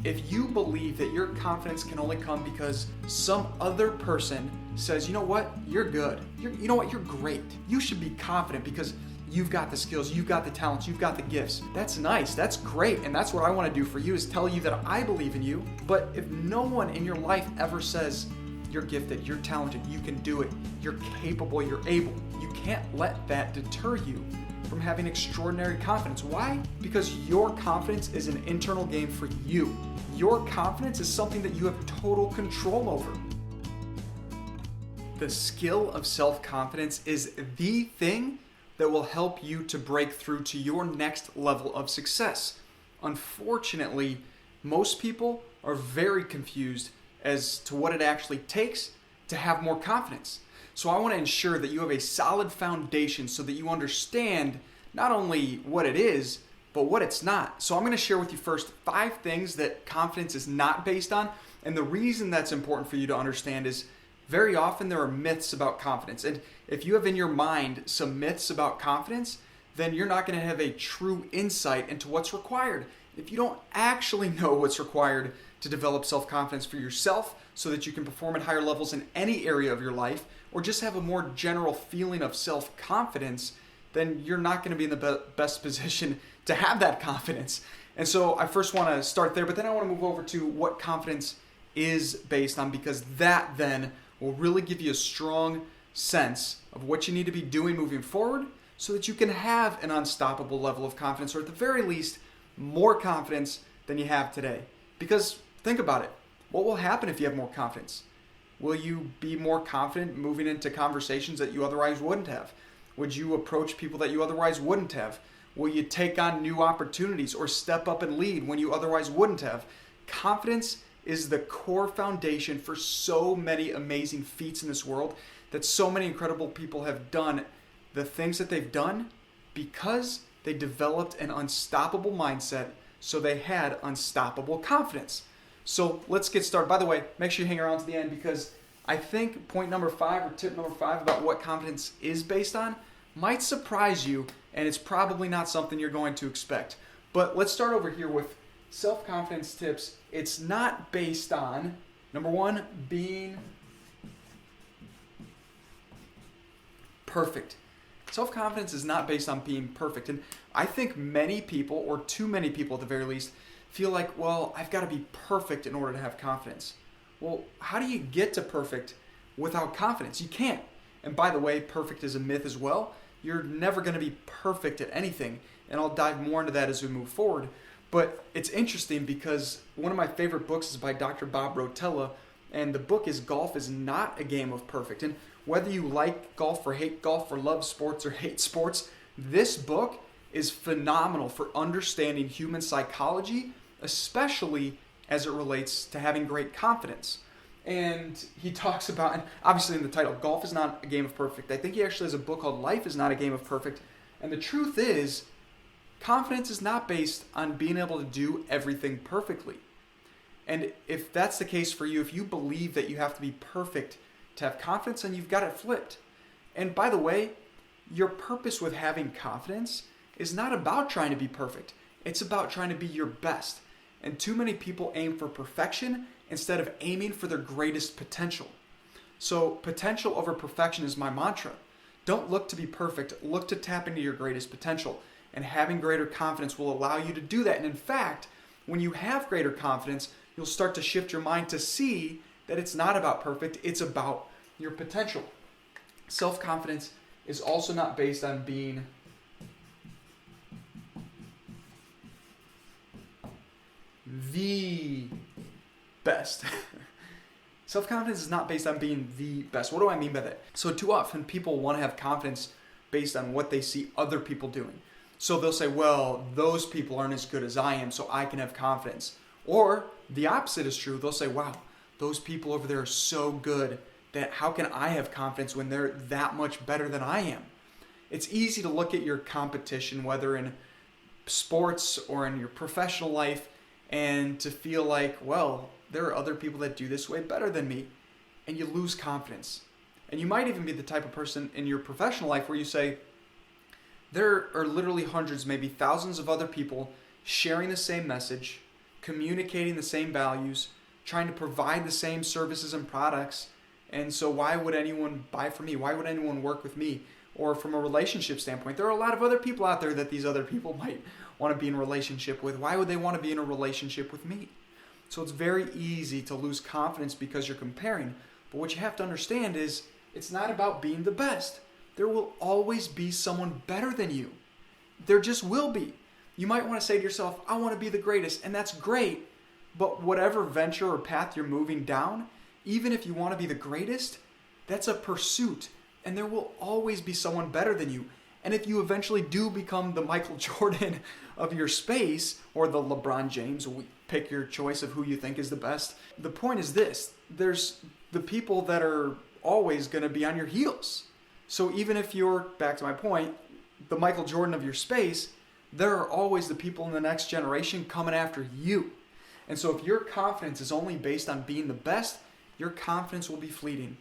If you believe that your confidence can only come because some other person says, you know what, you're good. You know what, you're great. You should be confident because you've got the skills, you've got the talents, you've got the gifts. That's nice, that's great, and that's what I want to do for you is tell you that I believe in you. But if no one in your life ever says, you're gifted, you're talented, you can do it, you're capable, you're able, you can't let that deter you from having extraordinary confidence. Why? Because your confidence is an internal game for you. Your confidence is something that you have total control over. The skill of self-confidence is the thing that will help you to break through to your next level of success. Unfortunately, most people are very confused as to what it actually takes to have more confidence. So I want to ensure that you have a solid foundation so that you understand not only what it is, but what it's not. So I'm going to share with you first 5 things that confidence is not based on. And the reason that's important for you to understand is very often there are myths about confidence. And if you have in your mind some myths about confidence, then you're not going to have a true insight into what's required. If you don't actually know what's required to develop self-confidence for yourself so that you can perform at higher levels in any area of your life, or just have a more general feeling of self-confidence, then you're not going to be in the best position to have that confidence. And so I first want to start there, but then I want to move over to what confidence is based on, because that then will really give you a strong sense of what you need to be doing moving forward so that you can have an unstoppable level of confidence, or at the very least, more confidence than you have today. Because think about it. What will happen if you have more confidence? Will you be more confident moving into conversations that you otherwise wouldn't have? Would you approach people that you otherwise wouldn't have? Will you take on new opportunities or step up and lead when you otherwise wouldn't have? Confidence is the core foundation for so many amazing feats in this world, that so many incredible people have done the things that they've done because they developed an unstoppable mindset, so they had unstoppable confidence. So let's get started. By the way, make sure you hang around to the end, because I think point number 5 or tip number 5 about what confidence is based on might surprise you, and it's probably not something you're going to expect. But let's start over here with self-confidence tips. It's not based on, number 1, being perfect. Self-confidence is not based on being perfect. And I think many people, or too many people at the very least, feel like, well, I've got to be perfect in order to have confidence. Well, how do you get to perfect without confidence? You can't. And by the way, perfect is a myth as well. You're never going to be perfect at anything. And I'll dive more into that as we move forward. But it's interesting because one of my favorite books is by Dr. Bob Rotella, and the book is Golf is Not a Game of Perfect. And whether you like golf or hate golf or love sports or hate sports, this book is phenomenal for understanding human psychology, especially as it relates to having great confidence. And he talks about, and obviously in the title, Golf is Not a Game of Perfect. I think he actually has a book called Life is Not a Game of Perfect. And the truth is, confidence is not based on being able to do everything perfectly. And if that's the case for you, if you believe that you have to be perfect to have confidence, then you've got it flipped. And by the way, your purpose with having confidence is not about trying to be perfect. It's about trying to be your best. And too many people aim for perfection instead of aiming for their greatest potential. So potential over perfection is my mantra. Don't look to be perfect, look to tap into your greatest potential. And having greater confidence will allow you to do that. And in fact, when you have greater confidence, you'll start to shift your mind to see that it's not about perfect, it's about your potential. Self-confidence is also not based on being the best. Self-confidence is not based on being the best. What do I mean by that? So too often people want to have confidence based on what they see other people doing. So they'll say, well, those people aren't as good as I am, so I can have confidence. Or the opposite is true. They'll say, wow, those people over there are so good that how can I have confidence when they're that much better than I am? It's easy to look at your competition, whether in sports or in your professional life, and to feel like, well, there are other people that do this way better than me, and you lose confidence. And you might even be the type of person in your professional life where you say, there are literally hundreds, maybe thousands of other people sharing the same message, communicating the same values, trying to provide the same services and products. And so why would anyone buy from me? Why would anyone work with me? Or from a relationship standpoint, there are a lot of other people out there that these other people might want to be in a relationship with. Why would they want to be in a relationship with me? So it's very easy to lose confidence because you're comparing. But what you have to understand is it's not about being the best. There will always be someone better than you. There just will be. You might want to say to yourself, I want to be the greatest, and that's great. But whatever venture or path you're moving down, even if you want to be the greatest, that's a pursuit. And there will always be someone better than you. And if you eventually do become the Michael Jordan of your space, or the LeBron James, pick your choice of who you think is the best. The point is this: there's the people that are always going to be on your heels. So even if you're, back to my point, the Michael Jordan of your space, there are always the people in the next generation coming after you. And so if your confidence is only based on being the best, your confidence will be fleeting.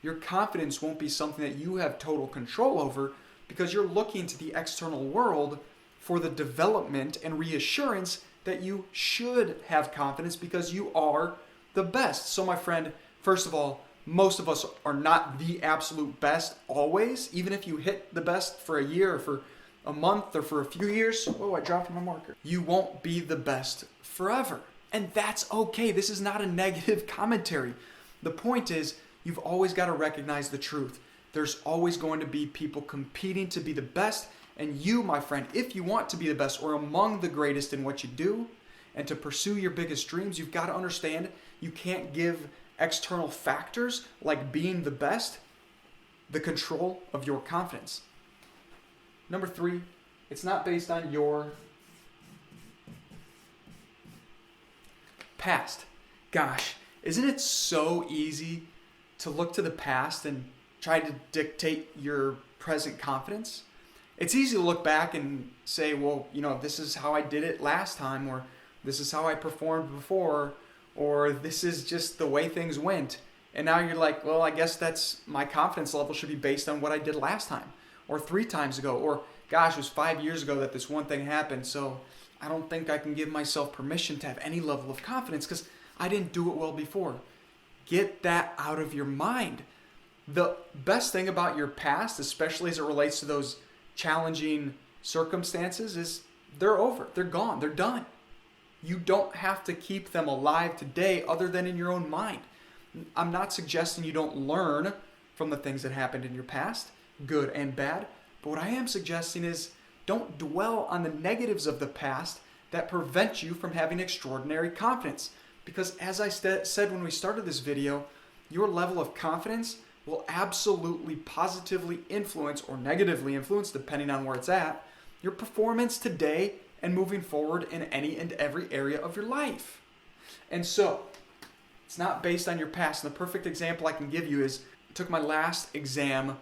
Your confidence won't be something that you have total control over, because you're looking to the external world for the development and reassurance that you should have confidence because you are the best. So my friend, first of all, most of us are not the absolute best always. Even if you hit the best for a year or for a month or for a few years, oh, I dropped my marker. You won't be the best forever. And that's okay. This is not a negative commentary. The point is, you've always got to recognize the truth. There's always going to be people competing to be the best. And you, my friend, if you want to be the best or among the greatest in what you do and to pursue your biggest dreams, you've got to understand you can't give external factors like being the best the control of your confidence. Number 3, it's not based on your past. Gosh, isn't it so easy to look to the past and try to dictate your present confidence? It's easy to look back and say, well, this is how I did it last time, or this is how I performed before, or this is just the way things went. And now you're like, well, I guess that's my confidence level should be based on what I did last time, or 3 times ago, or gosh, it was 5 years ago that this one thing happened, so I don't think I can give myself permission to have any level of confidence because I didn't do it well before. Get that out of your mind. The best thing about your past, especially as it relates to those challenging circumstances, is they're over. They're gone. They're done. You don't have to keep them alive today other than in your own mind. I'm not suggesting you don't learn from the things that happened in your past, good and bad. But what I am suggesting is don't dwell on the negatives of the past that prevent you from having extraordinary confidence. Because as I said when we started this video, your level of confidence will absolutely positively influence or negatively influence, depending on where it's at, your performance today and moving forward in any and every area of your life. And so, it's not based on your past. And the perfect example I can give you is, I took my last exam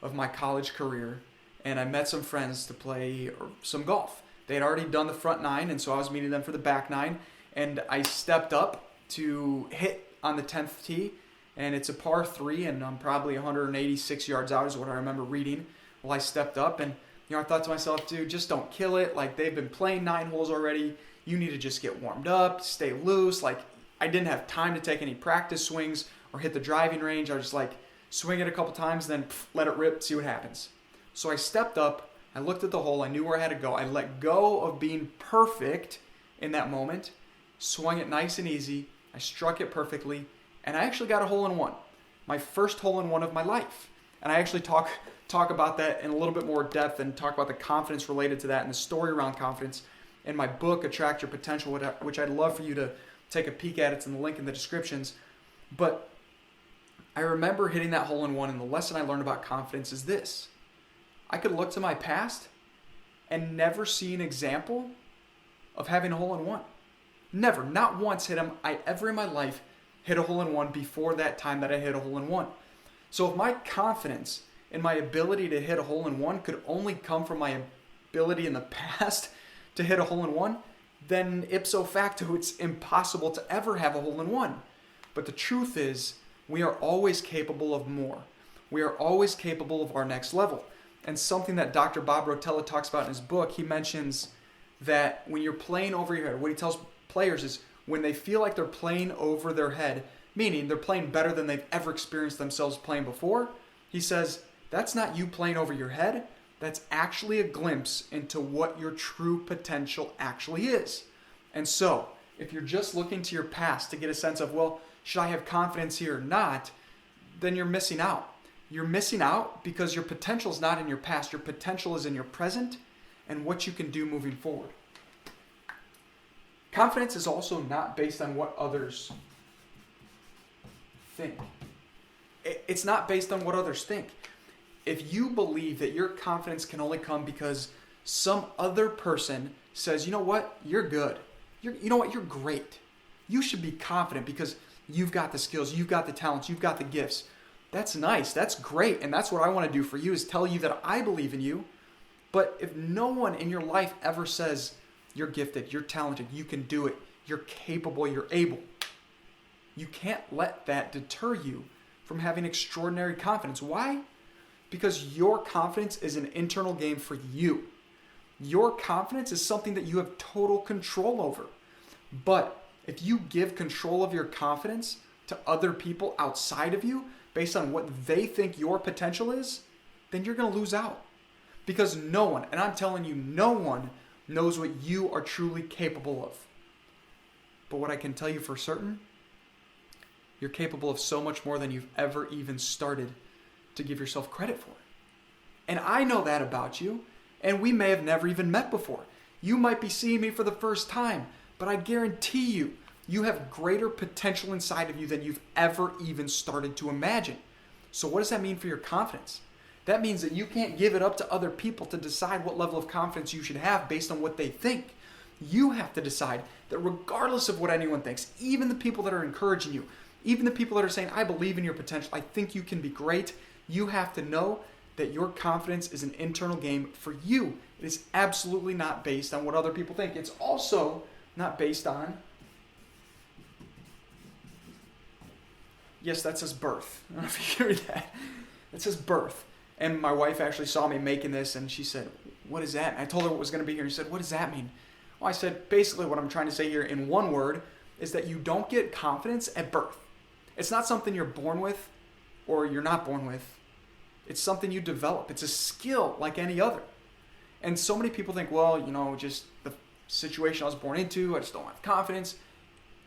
of my college career, and I met some friends to play some golf. They had already done the front 9, and so I was meeting them for the back 9, and I stepped up to hit on the 10th tee, and it's a par 3, and I'm probably 186 yards out is what I remember reading. Well, I stepped up, and I thought to myself, dude, just don't kill it. Like, they've been playing 9 holes already. You need to just get warmed up, stay loose. Like, I didn't have time to take any practice swings or hit the driving range. I was just like, swing it a couple times, then let it rip, see what happens. So I stepped up, I looked at the hole, I knew where I had to go. I let go of being perfect in that moment, swung it nice and easy, I struck it perfectly, and I actually got a hole-in-one. My first hole-in-one of my life. And I actually talk about that in a little bit more depth and talk about the confidence related to that and the story around confidence in my book, Attract Your Potential, which I'd love for you to take a peek at. It's in the link in the descriptions. But I remember hitting that hole-in-one, and the lesson I learned about confidence is this. I could look to my past and never see an example of having a hole-in-one. Never, not once had I ever in my life hit a hole-in-one before that time that I hit a hole-in-one. So if my confidence in my ability to hit a hole-in-one could only come from my ability in the past to hit a hole-in-one, then ipso facto it's impossible to ever have a hole-in-one. But the truth is, we are always capable of more. We are always capable of our next level. And something that Dr. Bob Rotella talks about in his book, he mentions that when you're playing over your head, what he tells players is when they feel like they're playing over their head, meaning they're playing better than they've ever experienced themselves playing before. He says, that's not you playing over your head. That's actually a glimpse into what your true potential actually is. And so, if you're just looking to your past to get a sense of, well, should I have confidence here or not, then you're missing out. You're missing out because your potential is not in your past. Your potential is in your present and what you can do moving forward. Confidence is also not based on what others think. It's not based on what others think. If you believe that your confidence can only come because some other person says, you know what, you're good. You know what, you're great. You should be confident because you've got the skills, you've got the talents, you've got the gifts. That's nice. That's great. And that's what I want to do for you is tell you that I believe in you. But if no one in your life ever says, you're gifted, you're talented, you can do it, you're capable, you're able, you can't let that deter you from having extraordinary confidence. Why? Because your confidence is an internal game for you. Your confidence is something that you have total control over. But if you give control of your confidence to other people outside of you based on what they think your potential is, then you're going to lose out. Because no one, and I'm telling you, no one knows what you are truly capable of. But what I can tell you for certain, you're capable of so much more than you've ever even started to give yourself credit for. And I know that about you, and we may have never even met before. You might be seeing me for the first time, but I guarantee you, you have greater potential inside of you than you've ever even started to imagine. So what does that mean for your confidence? That means that you can't give it up to other people to decide what level of confidence you should have based on what they think. You have to decide that regardless of what anyone thinks, even the people that are encouraging you, even the people that are saying, I believe in your potential, I think you can be great, you have to know that your confidence is an internal game for you. It is absolutely not based on what other people think. It's also not based on, yes, that says birth. I don't know if you can read that. It says birth. And my wife actually saw me making this and she said, what is that? And I told her what was going to be here. And she said, what does that mean? Well, I said, basically what I'm trying to say here in one word is that you don't get confidence at birth. It's not something you're born with or you're not born with. It's something you develop. It's a skill like any other. And so many people think, well, just the situation I was born into, I just don't have confidence.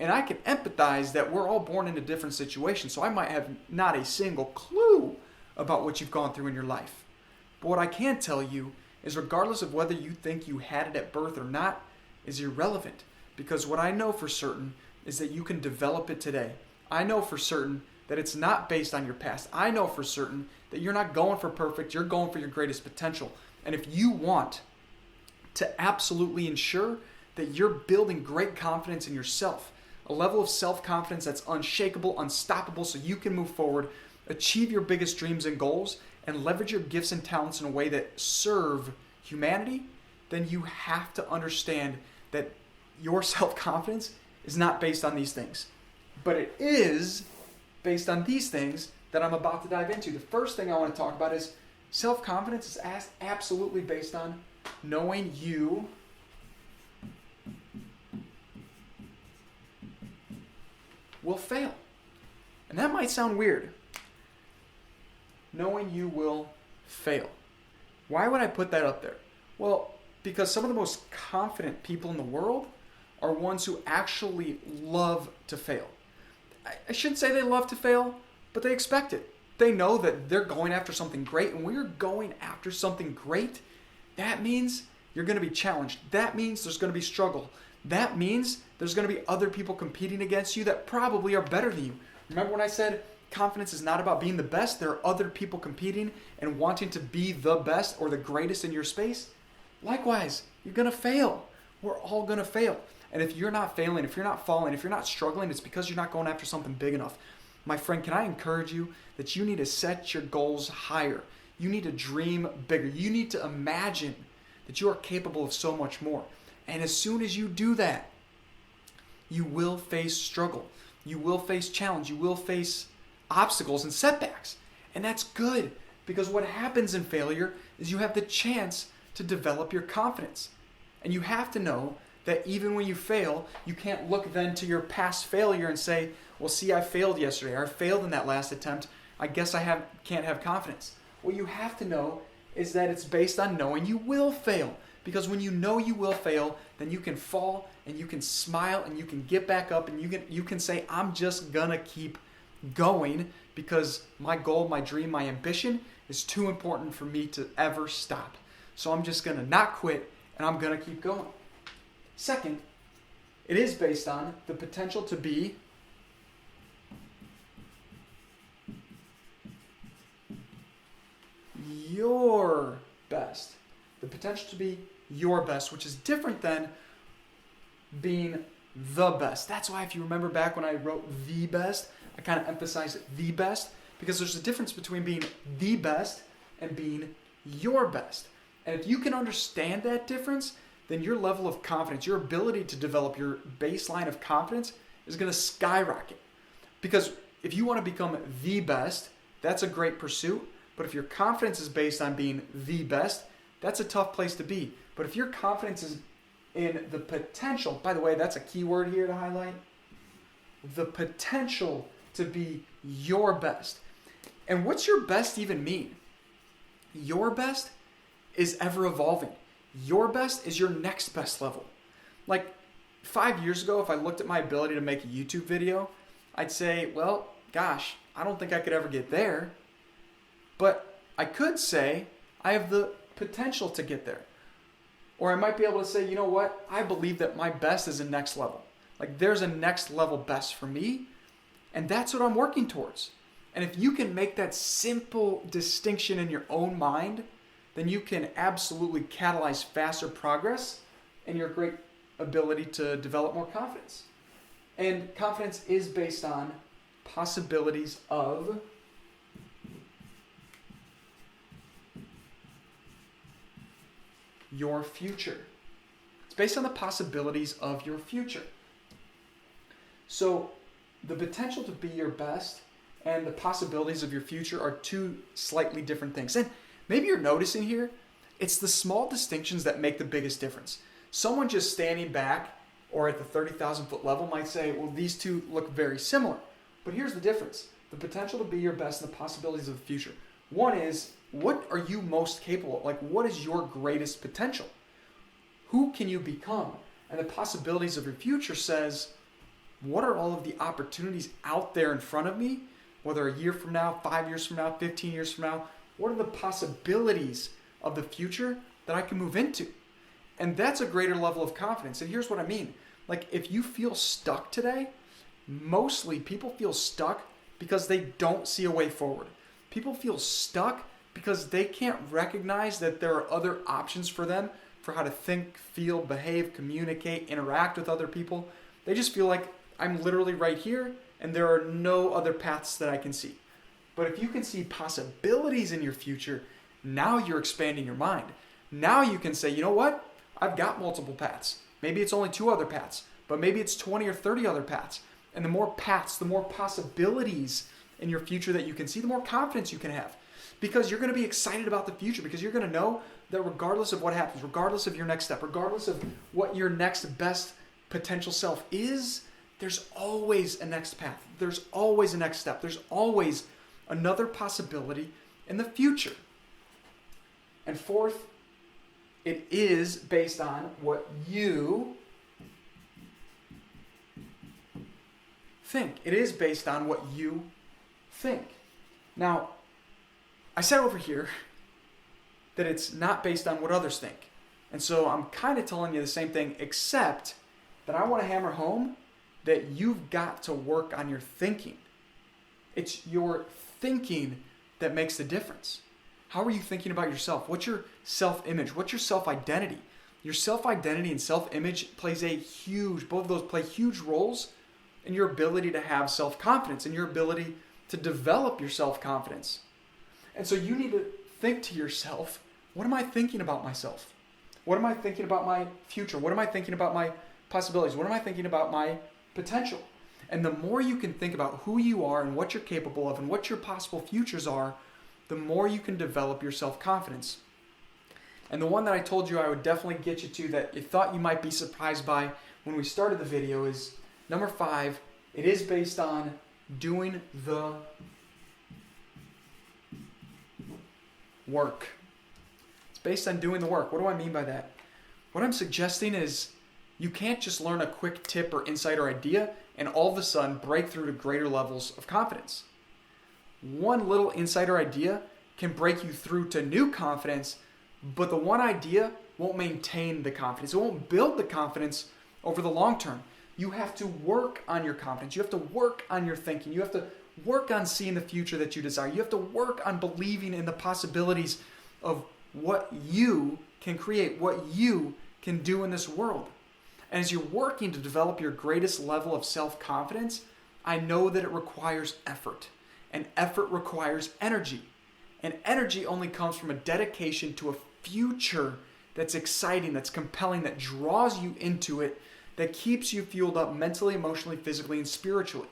And I can empathize that we're all born into different situations. So I might have not a single clue about what you've gone through in your life. But what I can tell you is regardless of whether you think you had it at birth or not is irrelevant. Because what I know for certain is that you can develop it today. I know for certain that it's not based on your past. I know for certain that you're not going for perfect, you're going for your greatest potential. And if you want to absolutely ensure that you're building great confidence in yourself, a level of self-confidence that's unshakable, unstoppable, so you can move forward, achieve your biggest dreams and goals, and leverage your gifts and talents in a way that serve humanity, then you have to understand that your self-confidence is not based on these things. But it is based on these things that I'm about to dive into. The first thing I want to talk about is self-confidence is absolutely based on knowing you will fail. And that might sound weird. Knowing you will fail. Why would I put that up there? Well, because some of the most confident people in the world are ones who actually love to fail. I shouldn't say they love to fail, but they expect it. They know that they're going after something great, and when you're going after something great, that means you're going to be challenged. That means there's going to be struggle. That means there's going to be other people competing against you that probably are better than you. Remember when I said confidence is not about being the best? There are other people competing and wanting to be the best or the greatest in your space. Likewise, you're going to fail. We're all going to fail. And if you're not failing, if you're not falling, if you're not struggling, it's because you're not going after something big enough. My friend, can I encourage you that you need to set your goals higher? You need to dream bigger. You need to imagine that you are capable of so much more. And as soon as you do that, you will face struggle. You will face challenge. You will face obstacles and setbacks. And that's good, because what happens in failure is you have the chance to develop your confidence. And you have to know that even when you fail, you can't look then to your past failure and say, well, see, I failed yesterday, or I failed in that last attempt. I guess I can't have confidence. What you have to know is that it's based on knowing you will fail. Because when you know you will fail, then you can fall and you can smile and you can get back up and you can say, I'm just gonna keep going because my goal, my dream, my ambition is too important for me to ever stop. So I'm just gonna not quit and I'm gonna keep going. Second, it is based on the potential to be your best. The potential to be your best, which is different than being the best. That's why if you remember back when I wrote the best, I kind of emphasized the best because there's a difference between being the best and being your best. And if you can understand that difference, then your level of confidence, your ability to develop your baseline of confidence is going to skyrocket. Because if you want to become the best, that's a great pursuit. But if your confidence is based on being the best, that's a tough place to be. But if your confidence is in the potential, by the way, that's a key word here to highlight, the potential to be your best. And what's your best even mean? Your best is ever evolving. Your best is your next best level. Like 5 years ago, if I looked at my ability to make a YouTube video, I'd say, well, gosh, I don't think I could ever get there. But I could say I have the potential to get there. Or I might be able to say, you know what? I believe that my best is a next level. Like there's a next level best for me. And that's what I'm working towards. And if you can make that simple distinction in your own mind, then you can absolutely catalyze faster progress and your great ability to develop more confidence. And confidence is based on possibilities of your future. It's based on the possibilities of your future. So the potential to be your best and the possibilities of your future are two slightly different things. And maybe you're noticing here, it's the small distinctions that make the biggest difference. Someone just standing back or at the 30,000 foot level might say, well, these two look very similar. But here's the difference. The potential to be your best and the possibilities of the future. One is, what are you most capable of? Like, what is your greatest potential? Who can you become? And the possibilities of your future says, what are all of the opportunities out there in front of me? Whether a year from now, 5 years from now, 15 years from now, what are the possibilities of the future that I can move into? And that's a greater level of confidence. And here's what I mean. Like, if you feel stuck today, mostly people feel stuck because they don't see a way forward. People feel stuck because they can't recognize that there are other options for them for how to think, feel, behave, communicate, interact with other people. They just feel like I'm literally right here and there are no other paths that I can see. But if you can see possibilities in your future, now you're expanding your mind. Now you can say, you know what? I've got multiple paths. Maybe it's only 2 other paths, but maybe it's 20 or 30 other paths. And the more paths, the more possibilities in your future that you can see, the more confidence you can have. Because you're going to be excited about the future, because you're going to know that regardless of what happens, regardless of your next step, regardless of what your next best potential self is, there's always a next path. There's always a next step. There's always another possibility in the future. And fourth, it is based on what you think. It is based on what you think. Now, I said over here that it's not based on what others think. And so I'm kind of telling you the same thing, except that I want to hammer home that you've got to work on your thinking. It's your thinking that makes the difference. How are you thinking about yourself? What's your self-image? What's your self-identity? Your self-identity and self-image both of those play huge roles in your ability to have self-confidence and your ability to develop your self-confidence. And so you need to think to yourself, what am I thinking about myself? What am I thinking about my future? What am I thinking about my possibilities? What am I thinking about my potential? And the more you can think about who you are and what you're capable of and what your possible futures are, the more you can develop your self-confidence. And the one that I told you I would definitely get you to that you thought you might be surprised by when we started the video is number 5. It is based on doing the work. It's based on doing the work. What do I mean by that? What I'm suggesting is you can't just learn a quick tip or insight or idea and all of a sudden break through to greater levels of confidence. One little insight or idea can break you through to new confidence, but the one idea won't maintain the confidence. It won't build the confidence over the long term. You have to work on your confidence. You have to work on your thinking. You have to work on seeing the future that you desire. You have to work on believing in the possibilities of what you can create, what you can do in this world. And as you're working to develop your greatest level of self-confidence, I know that it requires effort. And effort requires energy. And energy only comes from a dedication to a future that's exciting, that's compelling, that draws you into it, that keeps you fueled up mentally, emotionally, physically, and spiritually.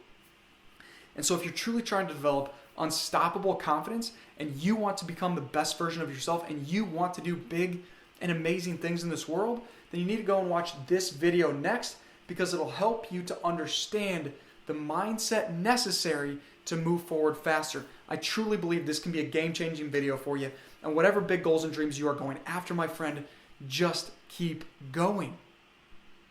And so if you're truly trying to develop unstoppable confidence and you want to become the best version of yourself and you want to do big and amazing things in this world, then you need to go and watch this video next, because it'll help you to understand the mindset necessary to move forward faster. I truly believe this can be a game-changing video for you. And whatever big goals and dreams you are going after, my friend, just keep going.